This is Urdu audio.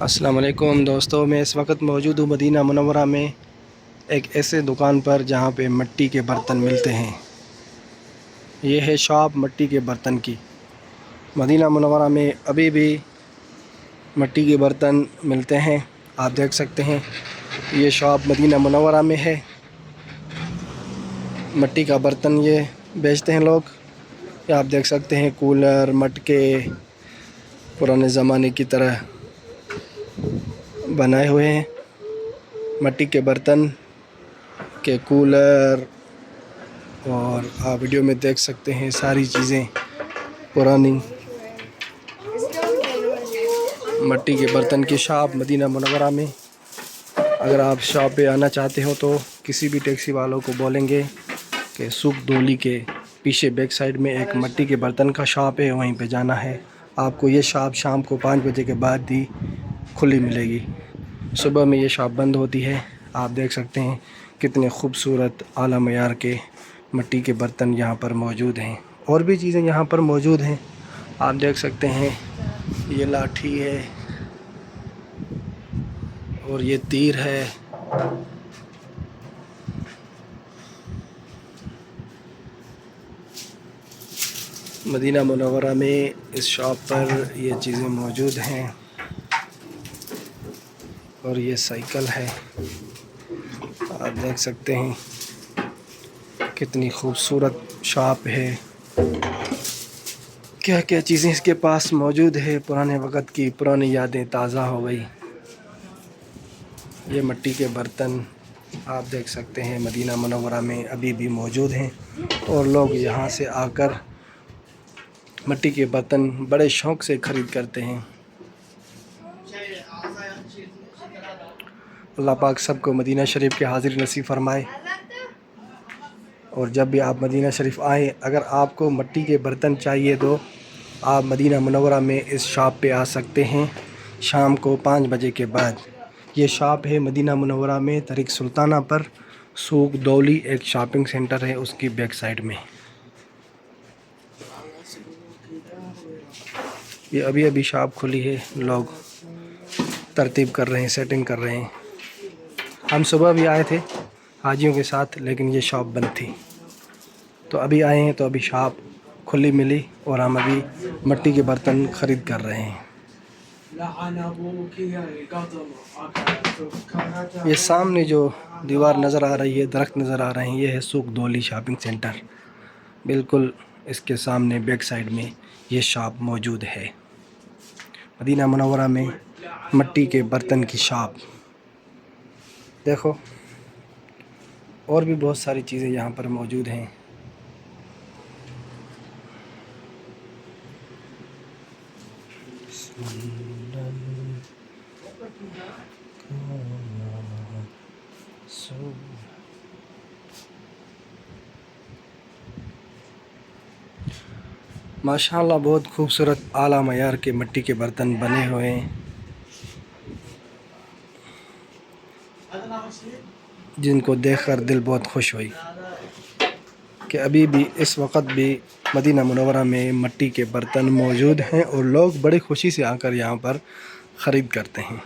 السلام علیکم دوستو، میں اس وقت موجود ہوں مدینہ منورہ میں ایک ایسے دکان پر جہاں پہ مٹی کے برتن ملتے ہیں۔ یہ ہے شاپ مٹی کے برتن کی۔ مدینہ منورہ میں ابھی بھی مٹی کے برتن ملتے ہیں، آپ دیکھ سکتے ہیں۔ یہ شاپ مدینہ منورہ میں ہے، مٹی کا برتن یہ بیچتے ہیں لوگ۔ یہ آپ دیکھ سکتے ہیں کولر، مٹکے پرانے زمانے کی طرح بنائے ہوئے ہیں۔ مٹی کے برتن کے کولر، اور آپ ویڈیو میں دیکھ سکتے ہیں ساری چیزیں پرانی مٹی کے برتن کی شاپ مدینہ منورہ میں۔ اگر آپ شاپ پہ آنا چاہتے ہو تو کسی بھی ٹیکسی والوں کو بولیں گے کہ سوق دولی کے پیچھے بیک سائیڈ میں ایک مٹی کے برتن کا شاپ ہے، وہیں پہ جانا ہے۔ آپ کو یہ شاپ شام کو 5 بجے کے بعد ہی کھلی ملے گی، صبح میں یہ شاپ بند ہوتی ہے۔ آپ دیکھ سکتے ہیں کتنے خوبصورت اعلیٰ معیار کے مٹی کے برتن یہاں پر موجود ہیں، اور بھی چیزیں یہاں پر موجود ہیں۔ آپ دیکھ سکتے ہیں یہ لاٹھی ہے اور یہ تیر ہے۔ مدینہ منورہ میں اس شاپ پر یہ چیزیں موجود ہیں، اور یہ سائیکل ہے۔ آپ دیکھ سکتے ہیں کتنی خوبصورت شاپ ہے، کیا کیا چیزیں اس کے پاس موجود ہے۔ پرانے وقت کی پرانی یادیں تازہ ہو گئی۔ یہ مٹی کے برتن آپ دیکھ سکتے ہیں مدینہ منورہ میں ابھی بھی موجود ہیں، اور لوگ یہاں سے آ کر مٹی کے برتن بڑے شوق سے خرید کرتے ہیں۔ اللہ پاک سب کو مدینہ شریف کے حاضر نصیب فرمائے۔ اور جب بھی آپ مدینہ شریف آئیں، اگر آپ کو مٹی کے برتن چاہیے تو آپ مدینہ منورہ میں اس شاپ پہ آ سکتے ہیں شام کو 5 بجے کے بعد۔ یہ شاپ ہے مدینہ منورہ میں طریق سلطانہ پر، سوق دولی ایک شاپنگ سینٹر ہے، اس کی بیک سائیڈ میں۔ یہ ابھی شاپ کھلی ہے، لوگ ترتیب کر رہے ہیں، سیٹنگ کر رہے ہیں۔ ہم صبح بھی آئے تھے حاجیوں کے ساتھ، لیکن یہ شاپ بند تھی، تو ابھی آئے ہیں تو ابھی شاپ کھلی ملی، اور ہم ابھی مٹی کے برتن خرید کر رہے ہیں۔ یہ سامنے جو دیوار نظر آ رہی ہے، درخت نظر آ رہے ہیں، یہ ہے سوق دولی شاپنگ سینٹر۔ بالکل اس کے سامنے بیک سائیڈ میں یہ شاپ موجود ہے، مدینہ منورہ میں مٹی کے برتن کی شاپ۔ دیکھو اور بھی بہت ساری چیزیں یہاں پر موجود ہیں۔ ماشاءاللہ بہت خوبصورت اعلیٰ معیار کے مٹی کے برتن بنے ہوئے ہیں، جن کو دیکھ کر دل بہت خوش ہوئی کہ ابھی بھی اس وقت بھی مدینہ منورہ میں مٹی کے برتن موجود ہیں، اور لوگ بڑی خوشی سے آ کر یہاں پر خرید کرتے ہیں۔